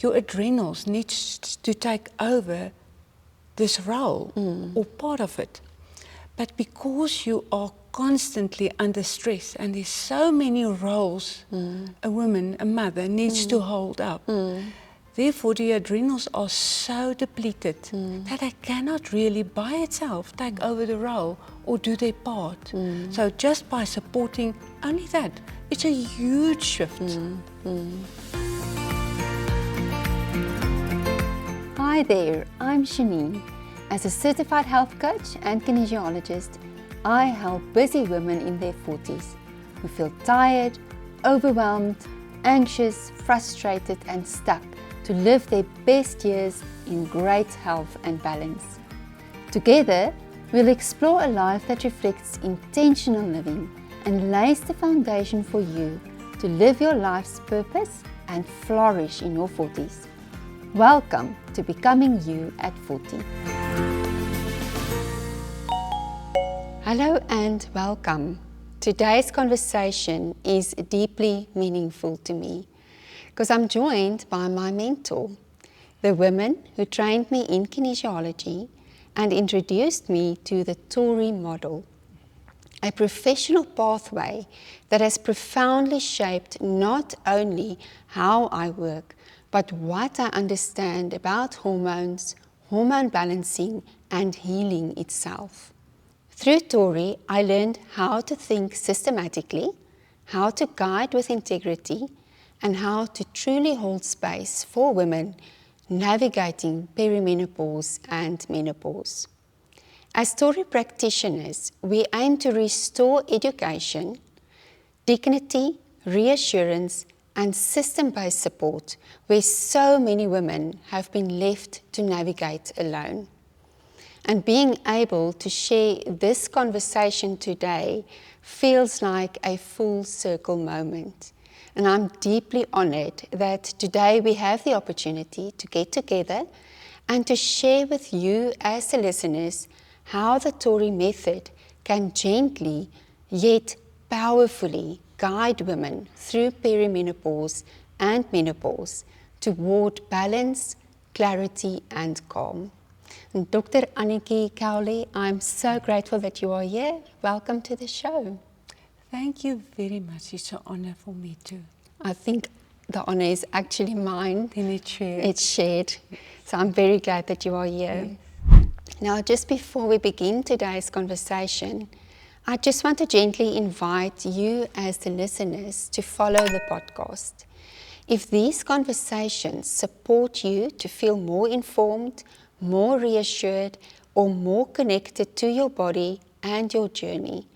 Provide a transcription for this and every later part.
your adrenals need to take over this role or part of it. But because you are constantly under stress, and there's so many roles a woman, a mother, needs to hold up, therefore the adrenals are so depleted that they cannot really by itself take over the role or do their part. So just by supporting only that, it's a huge shift. Hi there, I'm Shanine. As a certified health coach and kinesiologist, I help busy women in their 40s who feel tired, overwhelmed, anxious, frustrated and stuck to live their best years in great health and balance. Together, we'll explore a life that reflects intentional living and lays the foundation for you to live your life's purpose and flourish in your 40s. Welcome to Becoming You at 40. Hello and welcome. Today's conversation is deeply meaningful to me because I'm joined by my mentor, the woman who trained me in kinesiology and introduced me to the Tori model, a professional pathway that has profoundly shaped not only how I work, but what I understand about hormones, hormone balancing, and healing itself. Through Tori, I learned how to think systematically, how to guide with integrity, and how to truly hold space for women navigating perimenopause and menopause. As Tori practitioners, we aim to restore education, dignity, reassurance, and system-based support where so many women have been left to navigate alone. And being able to share this conversation today feels like a full circle moment. And I'm deeply honored that today we have the opportunity to get together and to share with you as the listeners how the Tori method can gently yet powerfully guide women through perimenopause and menopause toward balance, clarity, and calm. And Dr. Annetjie Cowley, I'm so grateful that you are here. Welcome to the show. Thank you very much. It's an honor for me too. I think the honor is actually mine. Then it's shared. It's shared. So I'm very glad that you are here. Yes. Now, just before we begin today's conversation, I just want to gently invite you as the listeners to follow the podcast. If these conversations support you to feel more informed, more reassured, or more connected to your body and your journey,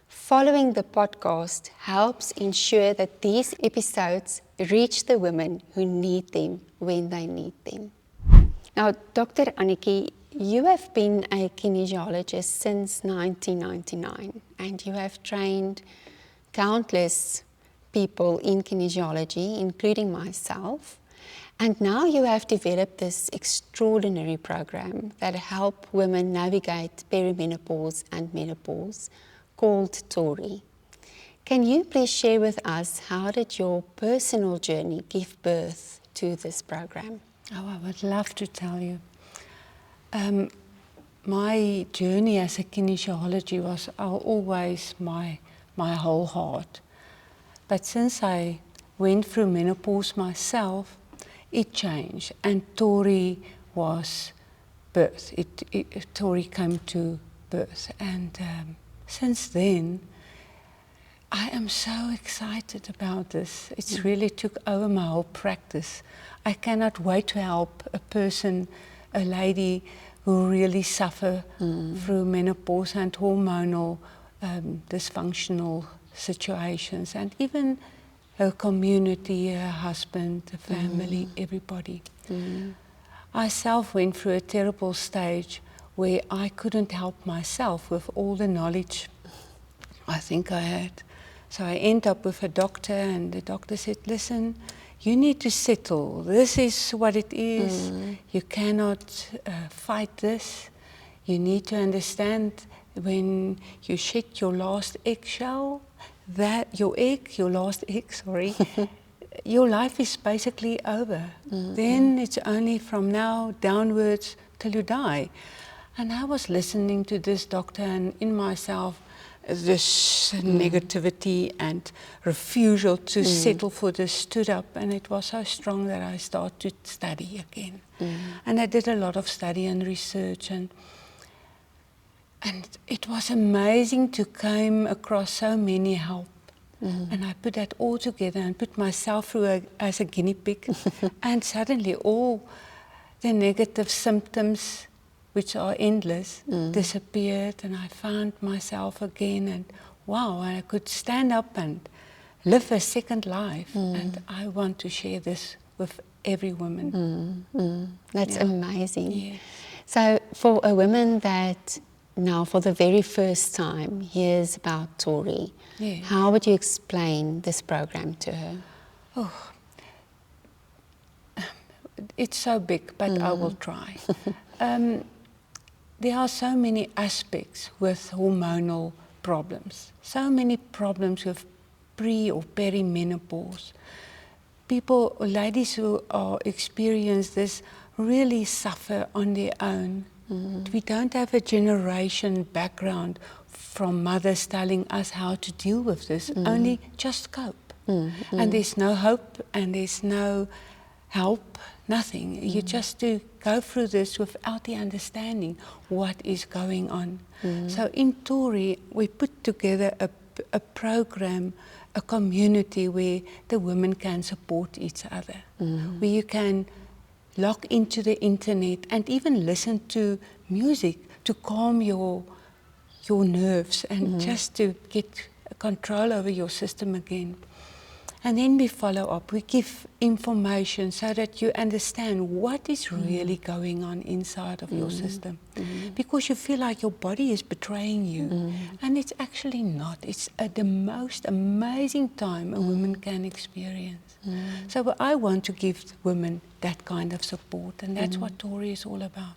following the podcast helps ensure that these episodes reach the women who need them when they need them. Now, Dr. Annetjie, you have been a kinesiologist since 1999, and you have trained countless people in kinesiology, including myself. And now you have developed this extraordinary program that helps women navigate perimenopause and menopause called Tori. Can you please share with us how did your personal journey give birth to this program? Oh, I would love to tell you. My journey as a kinesiology was always my whole heart. But since I went through menopause myself, it changed, and Tori was birth. Tori came to birth, and since then, I am so excited about this. It's really took over my whole practice. I cannot wait to help a person, a lady who really suffer through menopause and hormonal dysfunctional situations, and even her community, her husband, the family, everybody. I self went through a terrible stage where I couldn't help myself with all the knowledge I think I had. So I ended up with a doctor, and the doctor said, listen, you need to settle. This is what it is. You cannot fight this. You need to understand when you shed your last eggshell, that your last egg, your life is basically over. Then it's only from now downwards till you die. And I was listening to this doctor, and in myself, this negativity and refusal to settle for this stood up, and it was so strong that I started to study again. And I did a lot of study and research, and it was amazing to come across so many help. And I put that all together and put myself through as a guinea pig, and suddenly all the negative symptoms, which are endless, disappeared, and I found myself again, and wow, I could stand up and live a second life, and I want to share this with every woman. That's amazing. Yes. So for a woman that now for the very first time hears about Tori, Yes. how would you explain this program to her? It's so big, but I will try. There are so many aspects with hormonal problems, so many problems with pre or perimenopause. People, ladies who are experience this really suffer on their own. We don't have a generation background from mothers telling us how to deal with this, only just cope. And there's no hope and there's no help, nothing. You just do go through this without the understanding what is going on. So in Tori, we put together a program, a community where the women can support each other, where you can log into the internet and even listen to music to calm your nerves and just to get control over your system again. And then we follow up. We give information so that you understand what is really going on inside of your system. Because you feel like your body is betraying you. And it's actually not. It's the most amazing time a woman can experience. So I want to give women that kind of support. And that's what Tori is all about.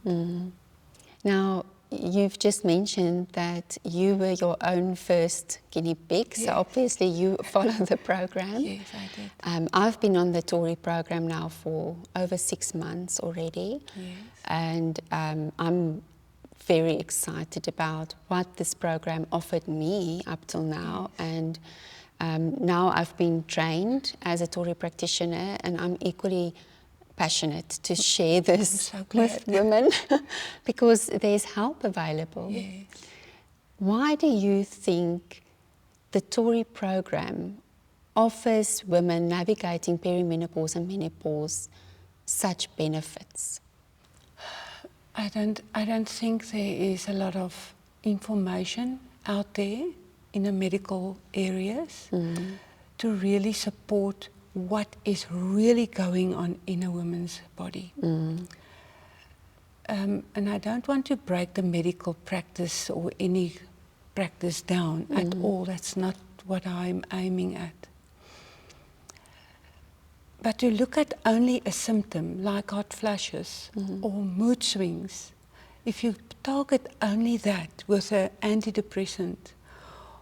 Now, you've just mentioned that you were your own first guinea pig, so obviously you follow the program. Yes, I did. I've been on the Tori program now for over 6 months already. Yes. And I'm very excited about what this program offered me up till now. And now I've been trained as a Tori practitioner, and I'm equally passionate to share this with women because there's help available. Yes. Why do you think the Tori program offers women navigating perimenopause and menopause such benefits? I don't think there is a lot of information out there in the medical areas to really support what is really going on in a woman's body. And I don't want to break the medical practice or any practice down at all. That's not what I'm aiming at. But to look at only a symptom like hot flashes or mood swings, if you target only that with an antidepressant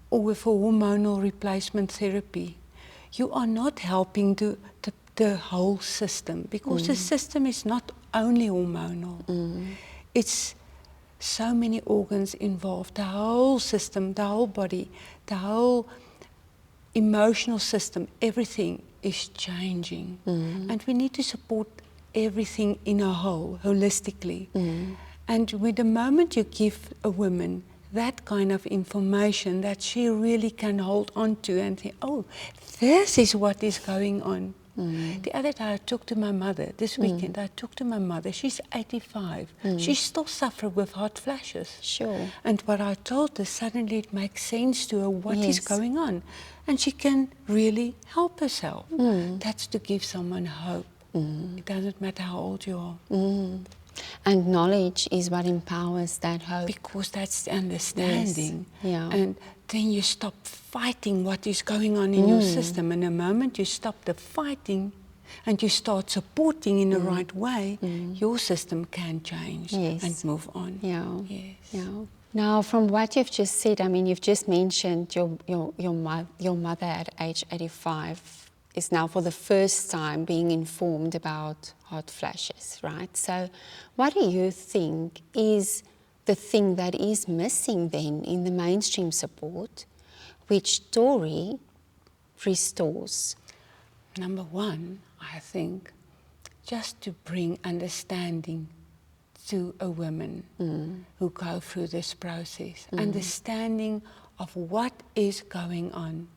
or with a hormonal replacement therapy, you are not helping the whole system, because the system is not only hormonal. It's so many organs involved, the whole system, the whole body, the whole emotional system, everything is changing. And we need to support everything in a whole, holistically. And with the moment you give a woman that kind of information that she really can hold on to and say, oh, this is what is going on. The other day I talked to my mother, this weekend I talked to my mother, she's 85. She still suffers with hot flashes. Sure. And what I told her, suddenly it makes sense to her what is going on. And she can really help herself. That's to give someone hope. It doesn't matter how old you are. And knowledge is what empowers that hope. Because that's the understanding. Yes. Yeah. And then you stop fighting what is going on in your system. And the moment you stop the fighting and you start supporting in the right way, your system can change and move on. Yeah. Yes. Yeah. Now, from what you've just said, I mean, you've just mentioned your mother at age 85 is now for the first time being informed about hot flashes, right? So what do you think is the thing that is missing then in the mainstream support, which Tori restores? Number one, I think, just to bring understanding to a woman who go through this process, understanding of what is going on,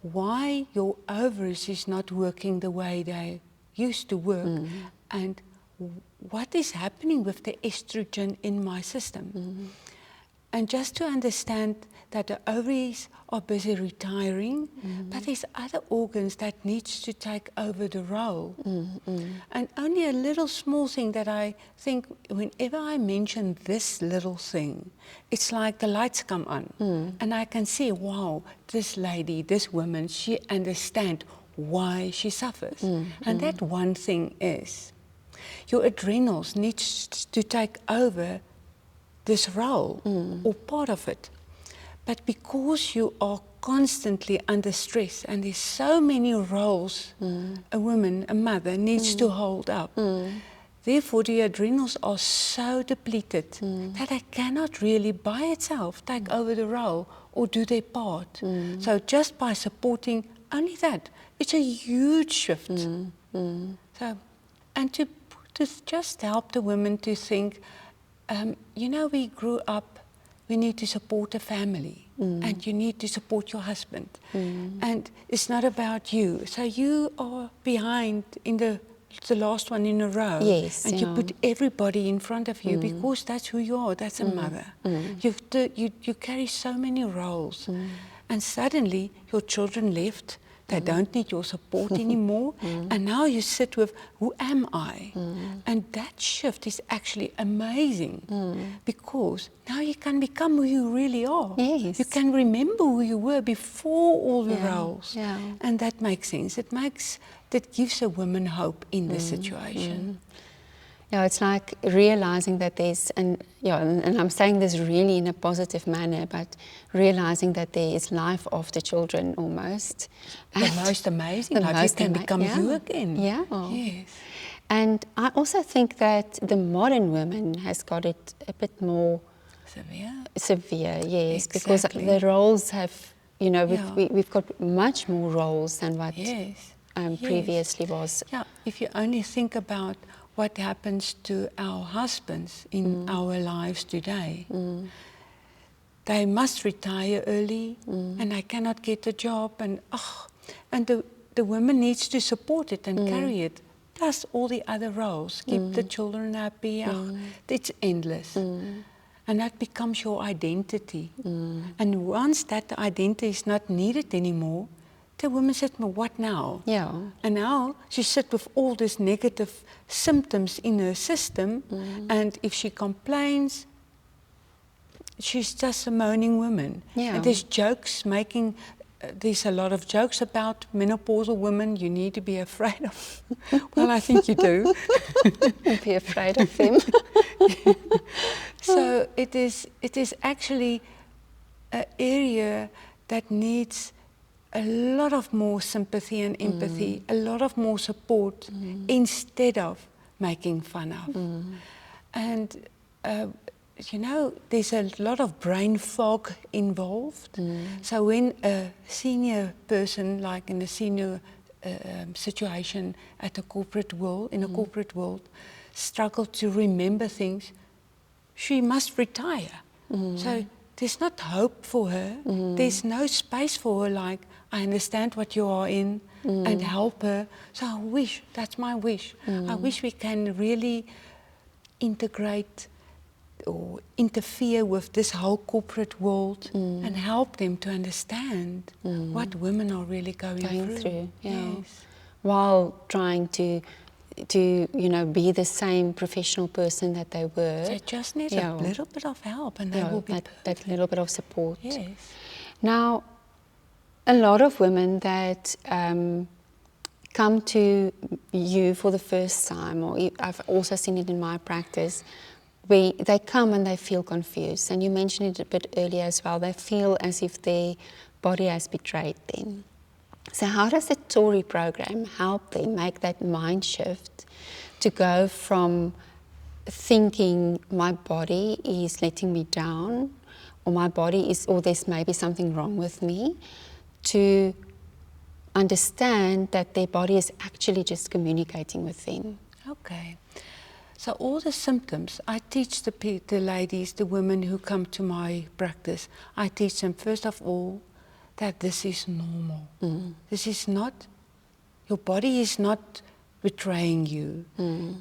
why your ovaries is not working the way they used to work, and what is happening with the estrogen in my system. And just to understand that the ovaries are busy retiring, but there's other organs that needs to take over the role. And only a little small thing that I think, whenever I mention this little thing, it's like the lights come on. And I can see, wow, this lady, this woman, she understands why she suffers. And that one thing is, your adrenals needs to take over this role or part of it. But because you are constantly under stress and there's so many roles a woman, a mother needs to hold up, therefore the adrenals are so depleted that they cannot really by itself take over the role or do their part. So just by supporting only that, it's a huge shift. So, and to just help the women to think, you know, we grew up, we need to support a family, and you need to support your husband. And it's not about you. So you are behind in the last one in a row. Yes, and you put everybody in front of you because that's who you are, that's a mother. You carry so many roles. And suddenly your children left. They don't need your support anymore. And now you sit with, who am I? And that shift is actually amazing because now you can become who you really are. Yes. You can remember who you were before all the roles. Yeah. And that makes sense. That gives a woman hope in the situation. Yeah, it's like realizing that there's, and I'm saying this really in a positive manner, but realizing that there is life after children almost. The most amazing life. You can become you again. Yeah. Yes. And I also think that the modern woman has got it a bit more severe, yes, because the roles have, we've got much more roles than what previously was. Yeah, if you only think about what happens to our husbands in our lives today. They must retire early and I cannot get a job and the woman needs to support it and carry it, plus all the other roles, keep the children happy, it's endless. And that becomes your identity. And once that identity is not needed anymore, the woman said, well, what now? Yeah. And now she sits with all these negative symptoms in her system, and if she complains, she's just a moaning woman. Yeah. And there's there's a lot of jokes about menopausal women you need to be afraid of. Well, I think you do. Be afraid of them. So it is actually an area that needs a lot of more sympathy and empathy, a lot of more support instead of making fun of. And, there's a lot of brain fog involved. So when a senior person, like in a senior situation at a corporate world, in a corporate world, struggle to remember things, she must retire. So there's not hope for her. There's no space for her, like, I understand what you are in and help her. So I wish, that's my wish. I wish we can really integrate or interfere with this whole corporate world and help them to understand what women are really going through. Yeah. Yes. While trying to be the same professional person that they were. They just need a little bit of help and they will be that little bit of support. Yes. Now, a lot of women that come to you for the first time, or I've also seen it in my practice, they come and they feel confused. And you mentioned it a bit earlier as well. They feel as if their body has betrayed them. So how does the Tory program help them make that mind shift to go from thinking my body is letting me down, or my body is, or there's maybe something wrong with me, to understand that their body is actually just communicating with them? Okay. So all the symptoms, I teach the ladies, the women who come to my practice, I teach them first of all that this is normal. This is not, your body is not betraying you.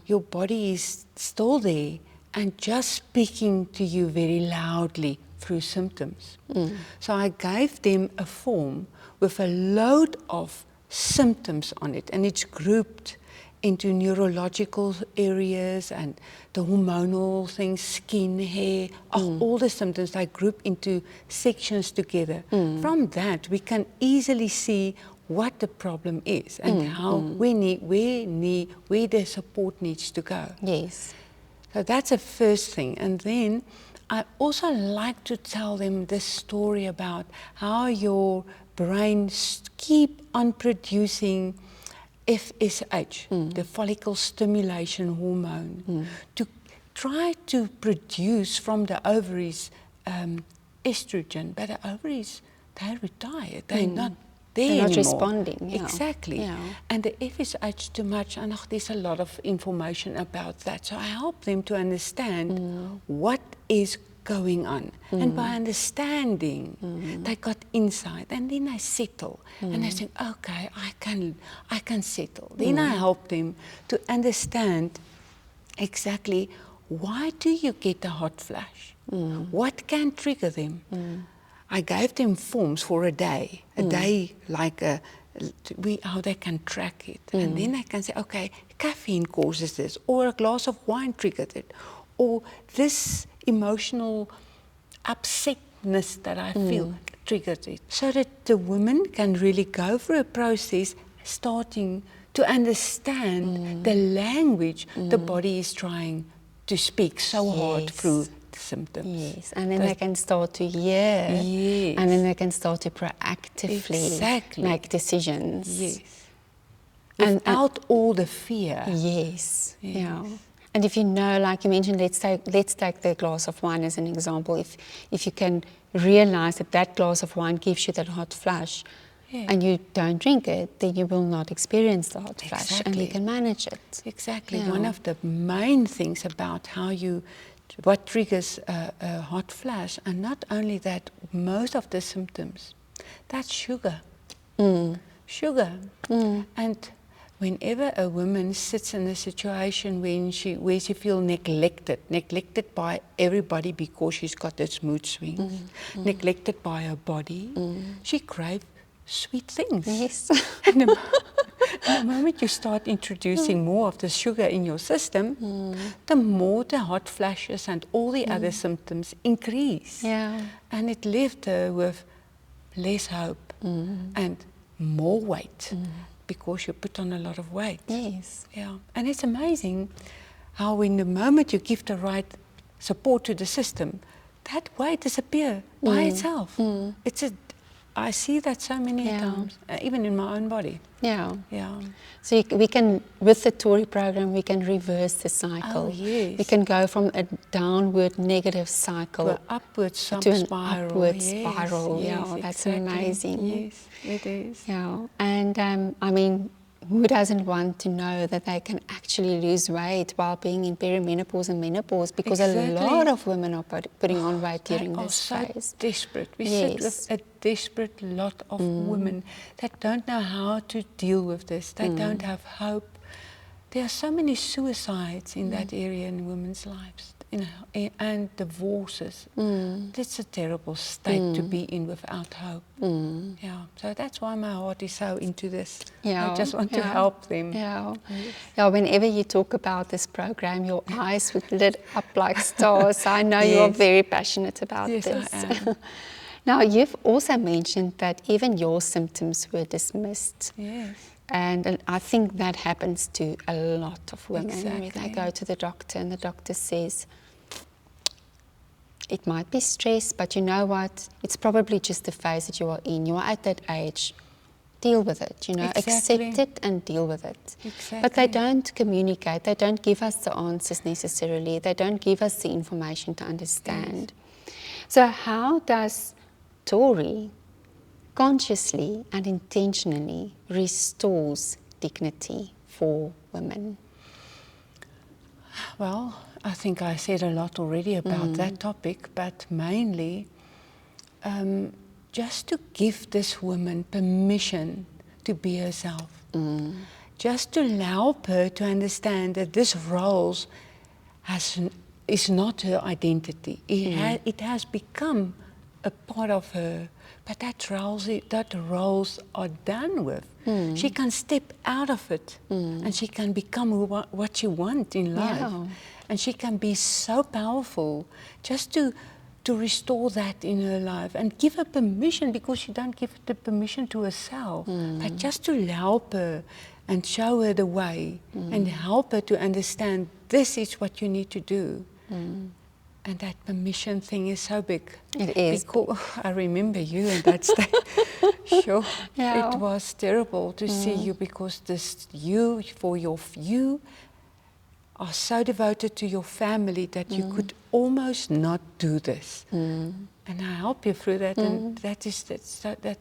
Your body is still there and just speaking to you very loudly through symptoms. So I gave them a form with a load of symptoms on it, and it's grouped into neurological areas and the hormonal things, skin, hair, all the symptoms I group into sections together. From that, we can easily see what the problem is and how where the support needs to go. Yes. So that's a first thing. And then I also like to tell them this story about how your brain keep on producing FSH, the follicle stimulation hormone, to try to produce from the ovaries estrogen, but the ovaries, they're retired, they're not there They're not anymore. responding. Yeah. Exactly. Yeah. And the FSH too much, and there's a lot of information about that. So I help them to understand what is going on. And by understanding, they got insight, and then they settle. And they think, okay, I can settle. Then I help them to understand exactly why do you get a hot flash? What can trigger them? I gave them forms for a day like how they can track it. And then I can say, okay, caffeine causes this, or a glass of wine triggered it, or this emotional upsetness that I feel triggered it. So that the women can really go through a process starting to understand the language the body is trying to speak so hard through the symptoms. Yes, and then they can start to hear, and then they can start to proactively make decisions. Yes. Without all the fear. Yes. Yeah. And if you know, like you mentioned, let's take the glass of wine as an example. If you can realize that that glass of wine gives you that hot flush, and you don't drink it, then you will not experience the hot flush, and you can manage it. Exactly. Yeah. One of the main things about what triggers a hot flash, and not only that, most of the symptoms, that's sugar. Sugar. And whenever a woman sits in a situation where she feels neglected by everybody because she's got this mood swings, neglected by her body, she craves sweet things. Yes. And the moment you start introducing more of the sugar in your system, the more the hot flashes and all the other symptoms increase. Yeah. And it left her with less hope and more weight. Because you put on a lot of weight. Yes. Yeah. And it's amazing how in the moment you give the right support to the system, that weight disappears by itself. I see that so many times, even in my own body. Yeah. Yeah. So we can, with the Tory program, we can reverse the cycle. Oh, yes. We can go from a downward negative cycle to an upward to an spiral. upward spiral. Yes, Yeah, that's exactly. amazing. Yes, it is. Yeah, and I mean, who doesn't want to know that they can actually lose weight while being in perimenopause and menopause? Because a lot of women are putting on weight during this phase. Desperate. We sit with a desperate lot of women that don't know how to deal with this. They don't have hope. There are so many suicides in that area in women's lives, and divorces. It's a terrible state to be in without hope. Yeah, so that's why my heart is so into this. Yeah, I just want to help them. Yeah. Yeah, whenever you talk about this program, your eyes would lit up like stars. I know you are very passionate about this. Yes, I am. Now, you've also mentioned that even your symptoms were dismissed. Yes. And I think that happens to a lot of women. Exactly. They go to the doctor and the doctor says, it might be stress, but you know what? It's probably just the phase that you are in. You are at that age deal with it, you know, Exactly. accept it and deal with it. Exactly. But they don't communicate, they don't give us the answers necessarily, they don't give us the information to understand. So how does Tori consciously and intentionally restores dignity for women? Well, I think I said a lot already about that topic, but mainly just to give this woman permission to be herself. Just to allow her to understand that this role is not her identity. It has become a part of her, but that roles are done with. She can step out of it and she can become what she wants in life. Yeah. And she can be so powerful just to restore that in her life and give her permission, because she don't give the permission to herself, but just to allow her and show her the way and help her to understand this is what you need to do. And that permission thing is so big. It is. Because I remember you in that state. Sure, Yeah. it was terrible to see you, because you are so devoted to your family that you could almost not do this. And I help you through that, and that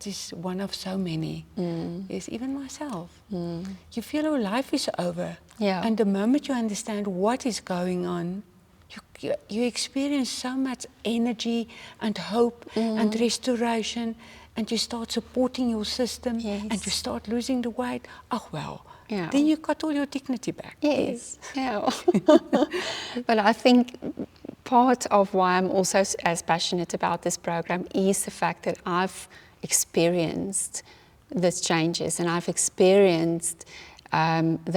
is one of so many. Is even myself. You feel your life is over, Yeah. and the moment you understand what is going on, you experience so much energy and hope and restoration, and you start supporting your system, and you start losing the weight. Oh well, Yeah. then you got all your dignity back. Yes, yeah. But I think part of why I'm also as passionate about this program is the fact that I've experienced these changes, and I've experienced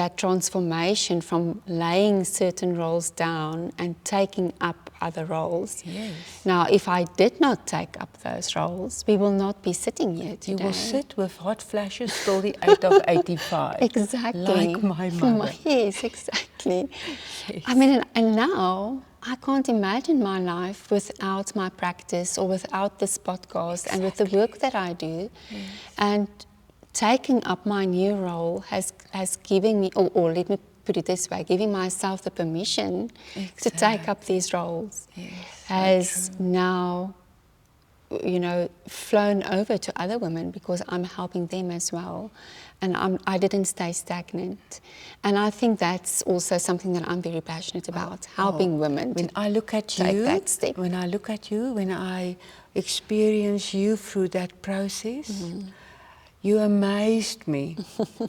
that transformation from laying certain roles down and taking up other roles. Yes. Now, if I did not take up those roles, we will not be sitting here today. You will sit with hot flashes till the age of 85. Exactly. Like my mother. Yes, exactly. Yes. I mean, and now I can't imagine my life without my practice or without this podcast and with the work that I do. Yes. And taking up my new role has given me, or let me put it this way, giving myself the permission to take up these roles has now, you know, flown over to other women, because I'm helping them as well. And I didn't stay stagnant. And I think that's also something that I'm very passionate about, helping women When I look at take you, that step. when I experience you through that process, you amazed me,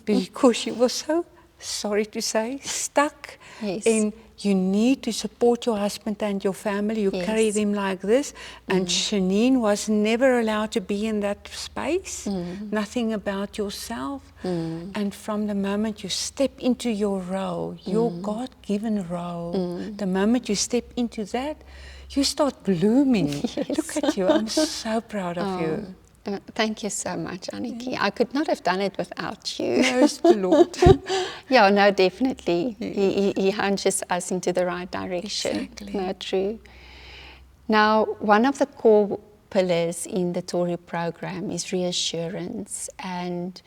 because you were so, sorry to say, stuck in you need to support your husband and your family. You carry them like this. And Shanine was never allowed to be in that space. Nothing about yourself. And from the moment you step into your role, your God-given role, the moment you step into that, you start blooming. Look at you. I'm so proud of you. Thank you so much, Anniki. I could not have done it without you. No, it's the Lord. Yeah, no, definitely. He hunches us into the right direction. Exactly. No, true. Now, one of the core pillars in the Tori program is reassurance and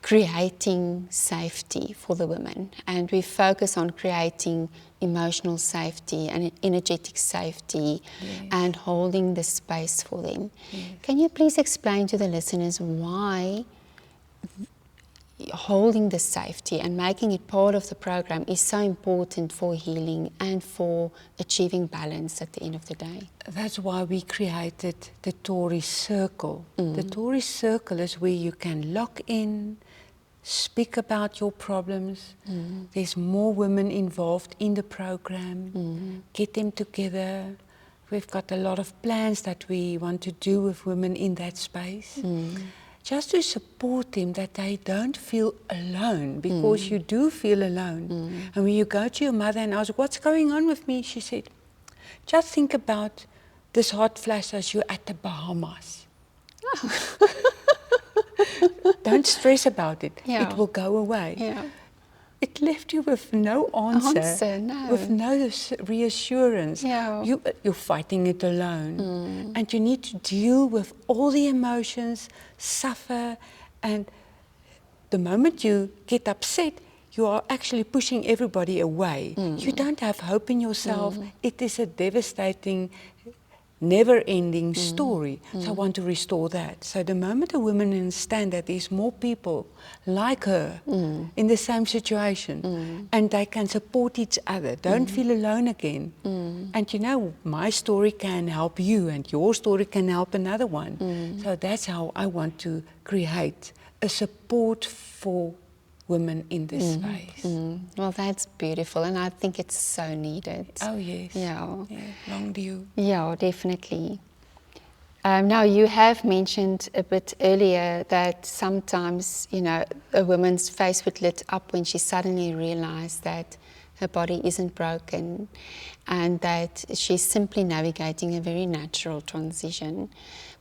creating safety for the women. And we focus on creating emotional safety and energetic safety and holding the space for them. Can you please explain to the listeners why holding the safety and making it part of the program is so important for healing and for achieving balance at the end of the day? That's why we created the Tori Circle. The Tori Circle is where you can lock in, speak about your problems. There's more women involved in the program. Get them together. We've got a lot of plans that we want to do with women in that space. Just to support them, that they don't feel alone, because you do feel alone. And when you go to your mother and ask, what's going on with me? She said, just think about this hot flash as you're at the Bahamas. Don't stress about it. It will go away. It left you with no answer, with no reassurance. You're fighting it alone. And you need to deal with all the emotions, suffer, And the moment you get upset, you are actually pushing everybody away. You don't have hope in yourself. It is a devastating, never-ending story. So I want to restore that. So the moment a woman understands that there's more people like her in the same situation, and they can support each other, don't feel alone again. And you know, my story can help you, and your story can help another one. So that's how I want to create a support for women in this space. Well, that's beautiful, and I think it's so needed. Oh yes. Yeah. Long due. Yeah, definitely. Now, you have mentioned a bit earlier that sometimes, you know, a woman's face would lit up when she suddenly realized that her body isn't broken and that she's simply navigating a very natural transition.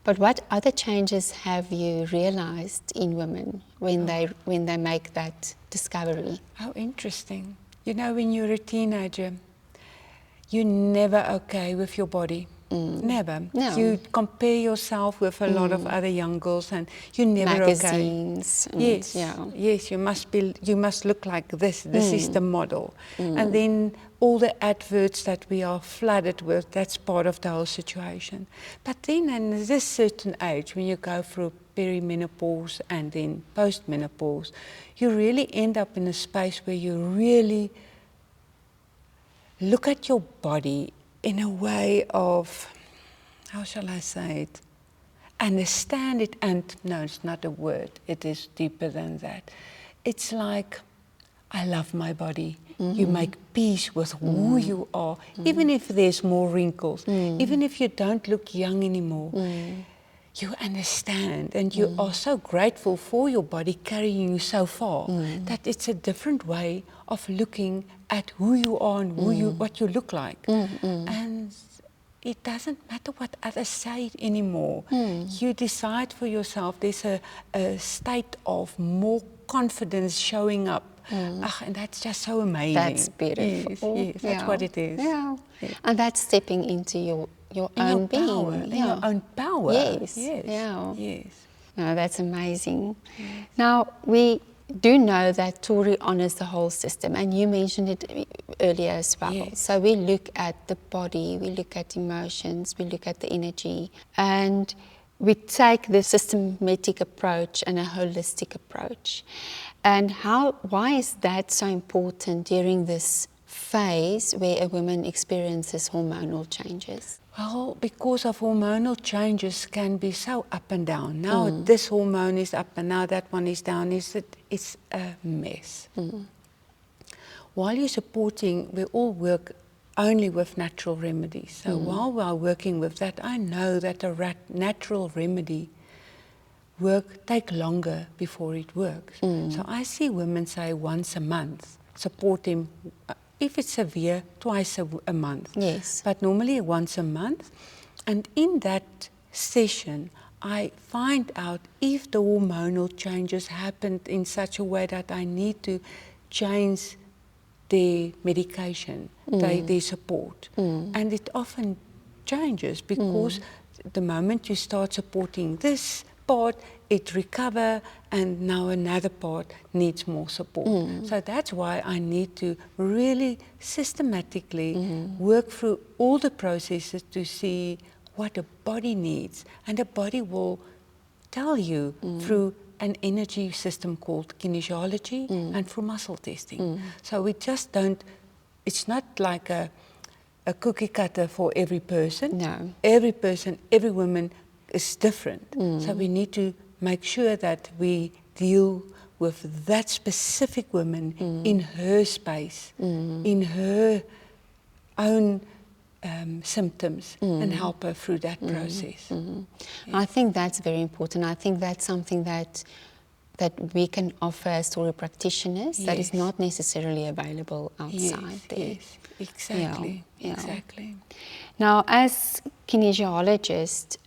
But what other changes have you realized in women when they make that discovery? How interesting. You know, when you're a teenager, you're never okay with your body. Never. No. You compare yourself with a lot of other young girls, and you're never Magazines okay. and, Yes, yeah. yes. You must look like this. This is the model. And then all the adverts that we are flooded with. That's part of the whole situation. But then, at this certain age, when you go through perimenopause and then postmenopause, you really end up in a space where you really look at your body in a way of, how shall I say it? Understand it, and no, it's not a word, it is deeper than that. It's like, I love my body. You make peace with who you are, even if there's more wrinkles, even if you don't look young anymore. You understand, and you are so grateful for your body carrying you so far that it's a different way of looking at who you are and what you look like. And it doesn't matter what others say anymore. You decide for yourself. There's a state of more confidence showing up. And that's just so amazing. That's beautiful. Yes, that's what it is. Yeah. And that's stepping into your own being. Power, in your own power. Yes. Yes. Yeah. Yes. No, that's amazing. Now, we do know that Tori honors the whole system, and you mentioned it earlier as well. Yes. So we look at the body, we look at emotions, we look at the energy, and we take the systematic approach and a holistic approach. And why is that so important during this phase where a woman experiences hormonal changes? Well, because of hormonal changes can be so up and down. Now this hormone is up and now that one is down. It's a mess. While you're supporting, we all work only with natural remedies. So while we are working with that, I know that a natural remedy take longer before it works. So I see women say once a month, support him. If it's severe, twice a month. Yes. But normally once a month. And in that session, I find out if the hormonal changes happened in such a way that I need to change their medication, their support. And it often changes because the moment you start supporting this part, it recover, and now another part needs more support. So that's why I need to really systematically work through all the processes to see what the body needs, and the body will tell you through an energy system called kinesiology and through muscle testing. So we just don't, it's not like a cookie cutter for every person. No. Every person, every woman is different. So we need to make sure that we deal with that specific woman in her space, in her own symptoms, and help her through that process. I think that's very important. I think that's something that we can offer as Tori practitioners that is not necessarily available outside there. Yes, exactly, Yeah. exactly. Now, as kinesiologists,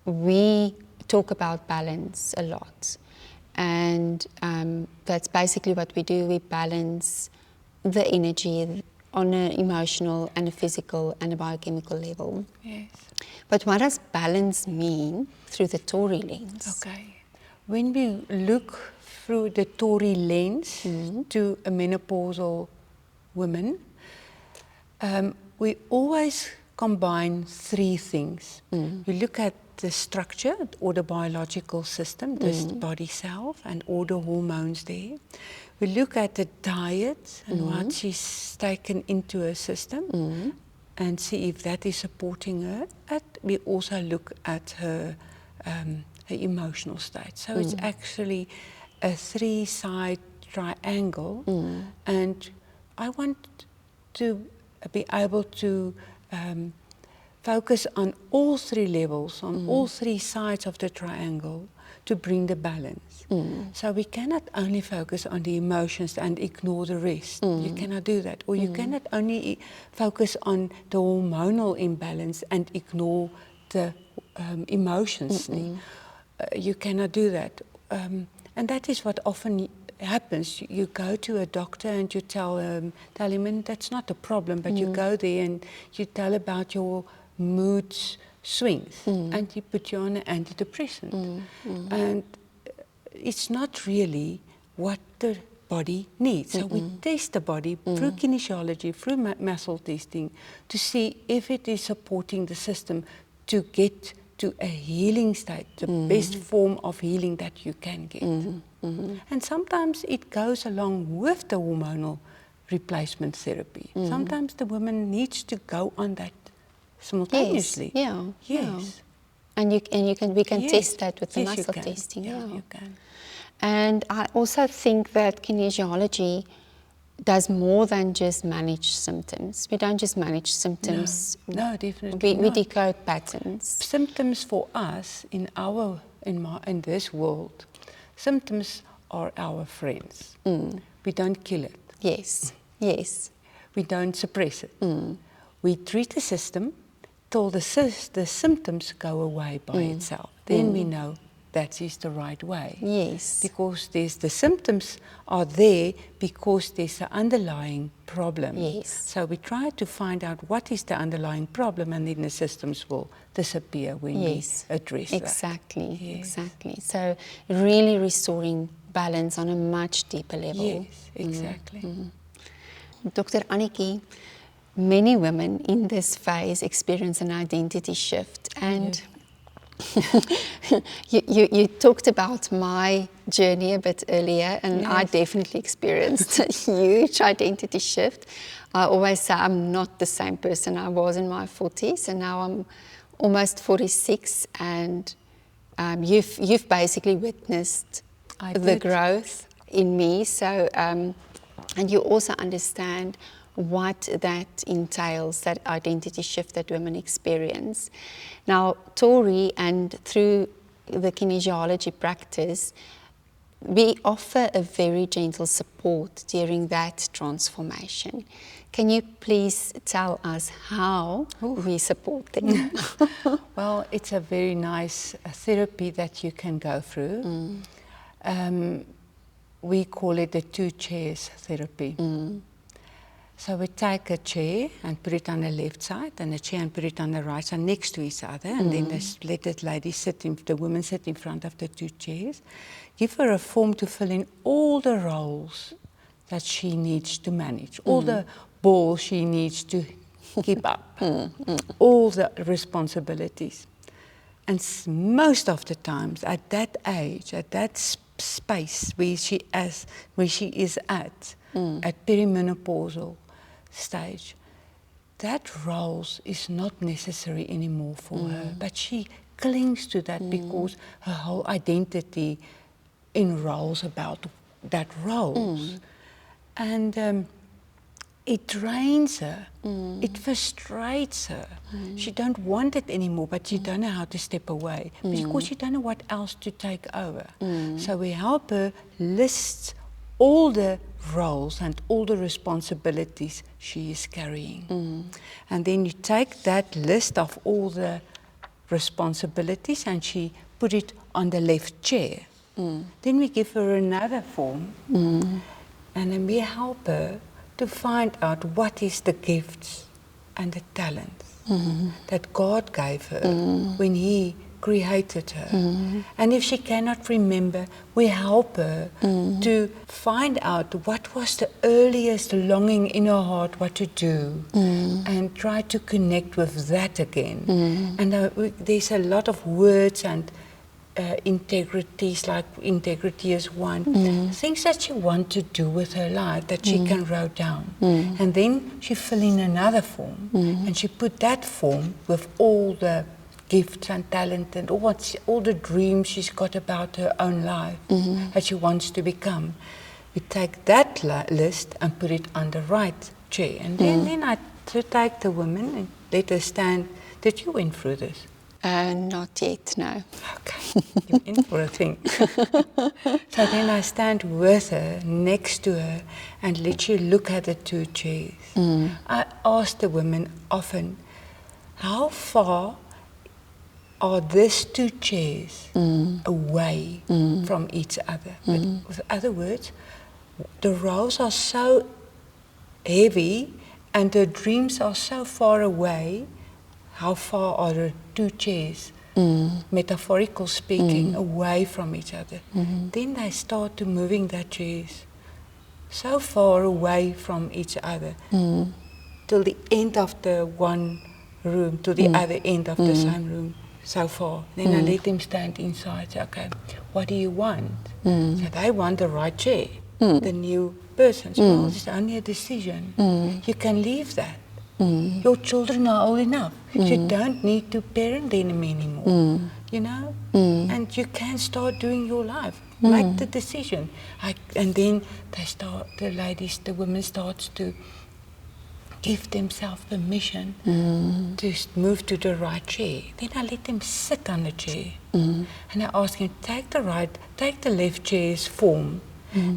we talk about balance a lot. And that's basically what we do. We balance the energy on an emotional and a physical and a biochemical level. Yes. But what does balance mean through the Tori lens? Okay. when we look through the Tory lens to a menopausal woman, we always combine three things. We look at the structure or the biological system, this body self and all the hormones there. We look at the diet and what she's taken into her system and see if that is supporting her. And we also look at her emotional state. So it's actually a three-side triangle, and I want to be able to focus on all three levels, on all three sides of the triangle to bring the balance. So we cannot only focus on the emotions and ignore the rest. You cannot do that. Or you cannot only focus on the hormonal imbalance and ignore the emotions. You cannot do that. And that is what often happens. You go to a doctor and you tell him, and that's not a problem, but you go there and you tell about your mood swings and you put you on an antidepressant. And it's not really what the body needs. So we test the body through kinesiology, through muscle testing, to see if it is supporting the system to get to a healing state, the best form of healing that you can get. And sometimes it goes along with the hormonal replacement therapy. Sometimes the woman needs to go on that simultaneously. Yes. Yes. And we can test that with the Yes, muscle you can. testing. Yeah, you can. And I also think that kinesiology does more than just manage symptoms. We don't just manage symptoms. No, definitely We not. decode patterns. Symptoms for us in this world, symptoms are our friends. We don't kill it. Yes, yes. We don't suppress it. We treat the system till the symptoms go away by itself. Then we know that is the right way. Yes. Because the symptoms are there because there's an underlying problem. Yes. So we try to find out what is the underlying problem, and then the symptoms will disappear when we address that. Exactly, Yes. exactly. So really restoring balance on a much deeper level. Yes, exactly. Dr. Annetjie, many women in this phase experience an identity shift, and you talked about my journey a bit earlier, and I definitely experienced a huge identity shift. I always say I'm not the same person I was in my 40s, and now I'm almost 46, and you've basically witnessed the growth in me. So, and you also understand what that entails, that identity shift that women experience. Now, Tori, and through the kinesiology practice, we offer a very gentle support during that transformation. Can you please tell us how we support them? Well, it's a very nice therapy that you can go through. We call it the 2 chairs therapy. So we take a chair and put it on the left side, and a chair and put it on the right side next to each other, and then let the lady the woman sit in front of the 2 chairs. Give her a form to fill in all the roles that she needs to manage, all the balls she needs to keep up, all the responsibilities. And most of the times, at that age, at that space where she is at perimenopausal stage, that roles is not necessary anymore for her, but she clings to that because her whole identity enrolls about that roles. And it drains her, it frustrates her. She don't want it anymore, but she don't know how to step away because she don't know what else to take over. So we help her list all the roles and all the responsibilities she is carrying. And then you take that list of all the responsibilities and she put it on the left chair. Then we give her another form and then we help her to find out what is the gifts and the talents that God gave her when He created her. And if she cannot remember, we help her to find out what was the earliest longing in her heart, what to do, and try to connect with that again. And there's a lot of words and integrities, like integrity is one, things that she wants to do with her life that she can write down. And then she fill in another form, and she put that form with all the gifts and talent and all the dreams she's got about her own life that she wants to become. We take that list and put it on the right chair. And then I take the woman and let her stand. Did you went through this? Not yet, no. Okay, you're in for a thing. So then I stand with her, next to her, and let you look at the two chairs. I ask the women often, how far are these two chairs away from each other? But with other words, the roles are so heavy and the dreams are so far away. How far are the two chairs, metaphorical speaking, away from each other? Then they start to moving their chairs so far away from each other till the end of the one room, to the other end of the same room, so far. Then I let them stand inside. Say, okay, what do you want? So they want the right chair, the new person. So, well, it's only a decision. You can leave that. Your children are old enough. You don't need to parent them anymore, you know? And you can start doing your life. Make the decision. And then the women starts to give themselves permission to move to the right chair. Then I let them sit on the chair. And I ask them, take the left chair's form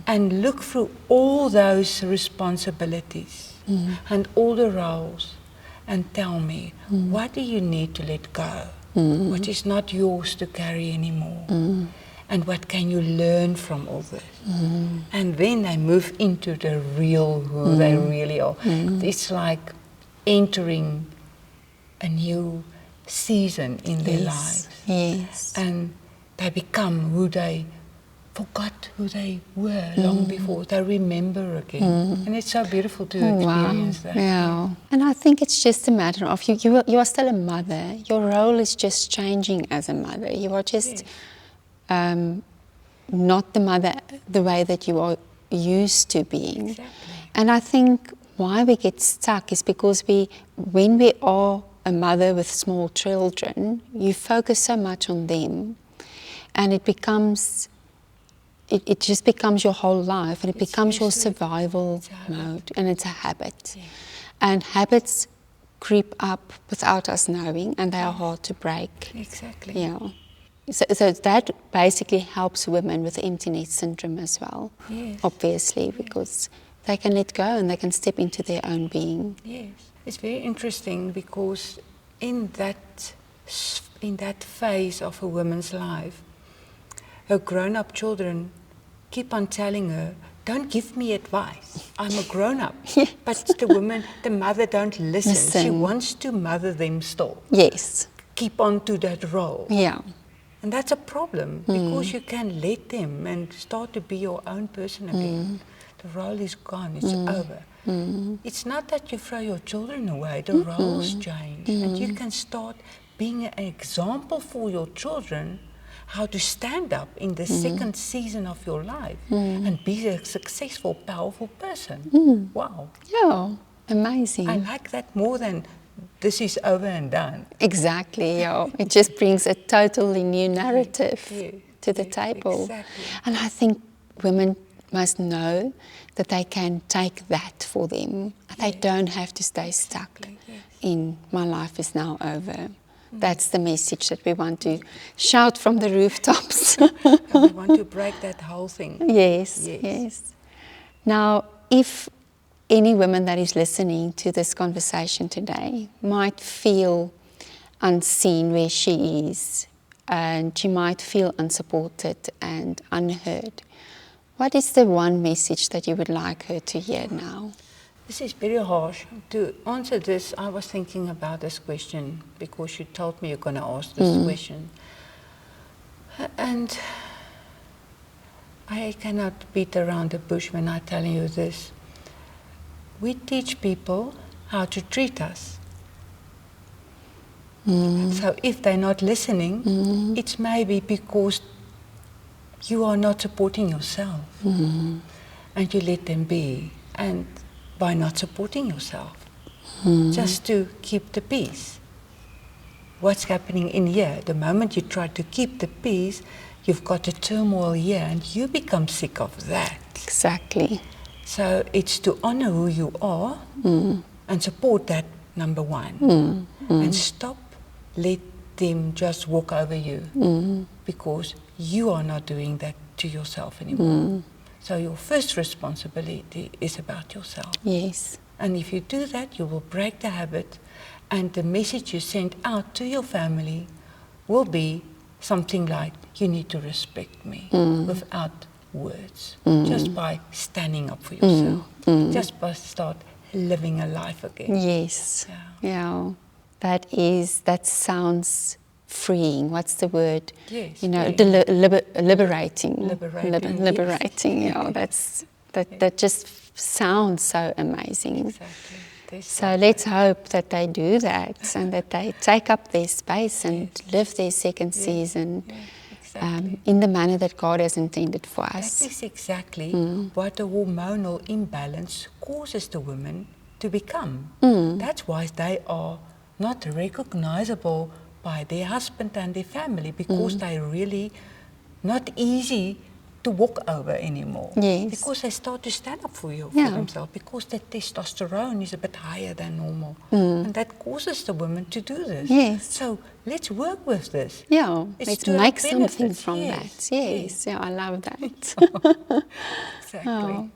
and look through all those responsibilities and all the roles and tell me, what do you need to let go? What is not yours to carry anymore? And what can you learn from all this? And then they move into the real who they really are. It's like entering a new season in their lives. Yes. And they become who they forgot who they were long before. They remember again. And it's so beautiful to experience that. Yeah. And I think it's just a matter of you are still a mother. Your role is just changing as a mother. You are just not the mother the way that you are used to being. Exactly. And I think why we get stuck is because when we are a mother with small children, you focus so much on them, and it just becomes your whole life, and it becomes your survival mode, and it's a habit. Yes. And habits creep up without us knowing, and they are hard to break. Exactly. Yeah. So that basically helps women with empty nest syndrome as well, obviously, because they can let go and they can step into their own being. Yes. It's very interesting because in that phase of a woman's life, her grown-up children keep on telling her, don't give me advice. I'm a grown-up. Yes. But the mother don't listen. She wants to mother them still. Yes. Keep on to that role. Yeah. And that's a problem because you can let them and start to be your own person again. The role is gone. It's over. It's not that you throw your children away. The roles change. And you can start being an example for your children how to stand up in the second season of your life and be a successful, powerful person. Wow. Yeah, amazing. I like that more than this is over and done. Exactly, yeah. It just brings a totally new narrative to the table. Exactly. And I think women must know that they can take that for them. They don't have to stay stuck in my life is now over. That's the message that we want to shout from the rooftops. And we want to break that whole thing. Yes. Now, if any woman that is listening to this conversation today might feel unseen where she is, and she might feel unsupported and unheard, what is the one message that you would like her to hear now? This is very harsh. To answer this, I was thinking about this question because you told me you're going to ask this question. And I cannot beat around the bush when I tell you this. We teach people how to treat us. So if they're not listening, it's maybe because you are not supporting yourself. And you let them be. And by not supporting yourself, just to keep the peace. What's happening in here? The moment you try to keep the peace, you've got a turmoil here and you become sick of that. Exactly. So it's to honor who you are and support that, number one. And stop, let them just walk over you because you are not doing that to yourself anymore. So your first responsibility is about yourself. Yes. And if you do that, you will break the habit, and the message you send out to your family will be something like, you need to respect me, without words, just by standing up for yourself, just by start living a life again. Yes. Yeah. That sounds freeing. What's the word? Yes. You know, liberating. Liberating. Liberating. Yeah. That just sounds so amazing. Exactly. So let's hope that they do that and that they take up their space and live their second season in the manner that God has intended for us. That is exactly what the hormonal imbalance causes the women to become. That's why they are not recognizable by their husband and their family, because they're really not easy to walk over anymore. Yes. Because they start to stand up for themselves, because the testosterone is a bit higher than normal. And that causes the women to do this. Yes. So let's work with this. Yeah, It's let's to our make something benefit. from Yes. that. Yes, yeah, I love that. Exactly. Oh.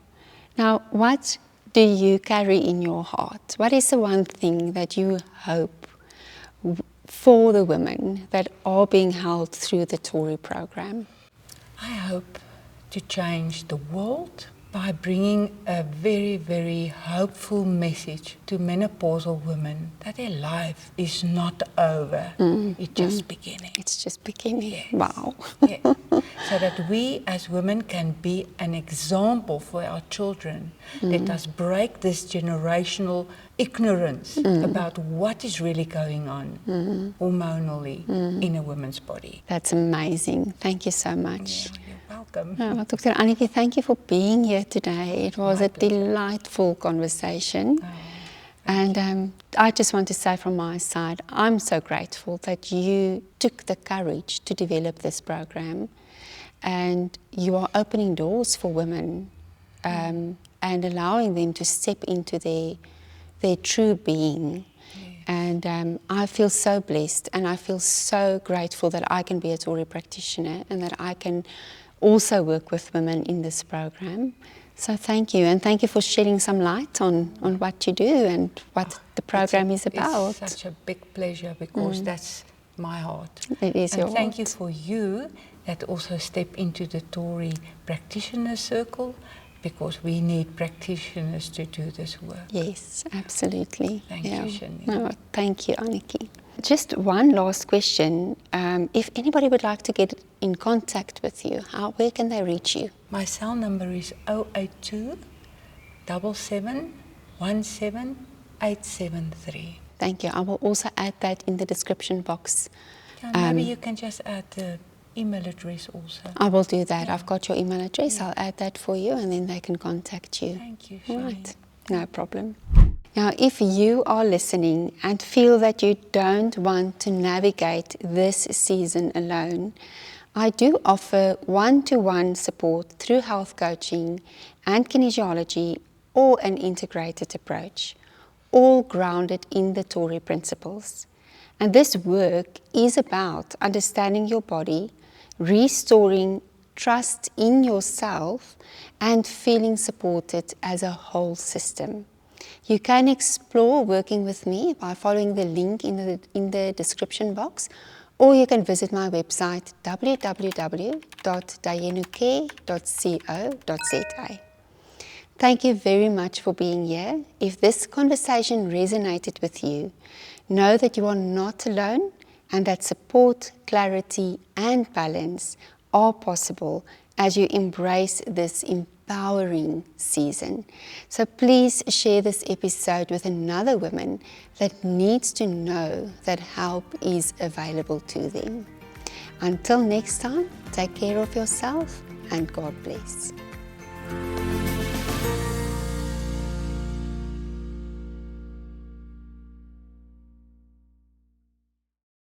Now, what do you carry in your heart? What is the one thing that you hope for the women that are being held through the Tory program? I hope to change the world by bringing a very, very hopeful message to menopausal women that their life is not over. It's just beginning. It's just beginning. Yes. Wow. Yes. So that we as women can be an example for our children. Let us break this generational ignorance about what is really going on hormonally in a woman's body. That's amazing. Thank you so much. Yeah, you're welcome. Well, Dr. Annetjie, thank you for being here today. It was a delightful conversation. And I just want to say from my side, I'm so grateful that you took the courage to develop this program, and you are opening doors for women and allowing them to step into their true being. And I feel so blessed, and I feel so grateful that I can be a Tory practitioner and that I can also work with women in this program. So thank you, and thank you for shedding some light on what you do and what the program is about. It's such a big pleasure, because that's my heart. It is your heart. And thank you heart. for you that also step into the Tory practitioner circle, because we need practitioners to do this work. Yes, absolutely. Thank you, Shani. No, thank you, Annetjie. Just one last question. If anybody would like to get in contact with you, where can they reach you? My cell number is 082 77 17 873. Thank you. I will also add that in the description box. Maybe you can just add the email address also. I will do that. I've got your email address. I'll add that for you, and then they can contact you. Thank you, Shani. Right. No problem. Now, if you are listening and feel that you don't want to navigate this season alone, I do offer one-to-one support through health coaching and kinesiology, or an integrated approach, all grounded in the Tory principles. And this work is about understanding your body, restoring trust in yourself, and feeling supported as a whole system. You can explore working with me by following the link in the description box, or you can visit my website www.dayenucare.co.za. Thank you very much for being here. If this conversation resonated with you, know that you are not alone and that support, clarity, and balance are possible as you embrace this empowering season. So please share this episode with another woman that needs to know that help is available to them. Until next time, take care of yourself and God bless.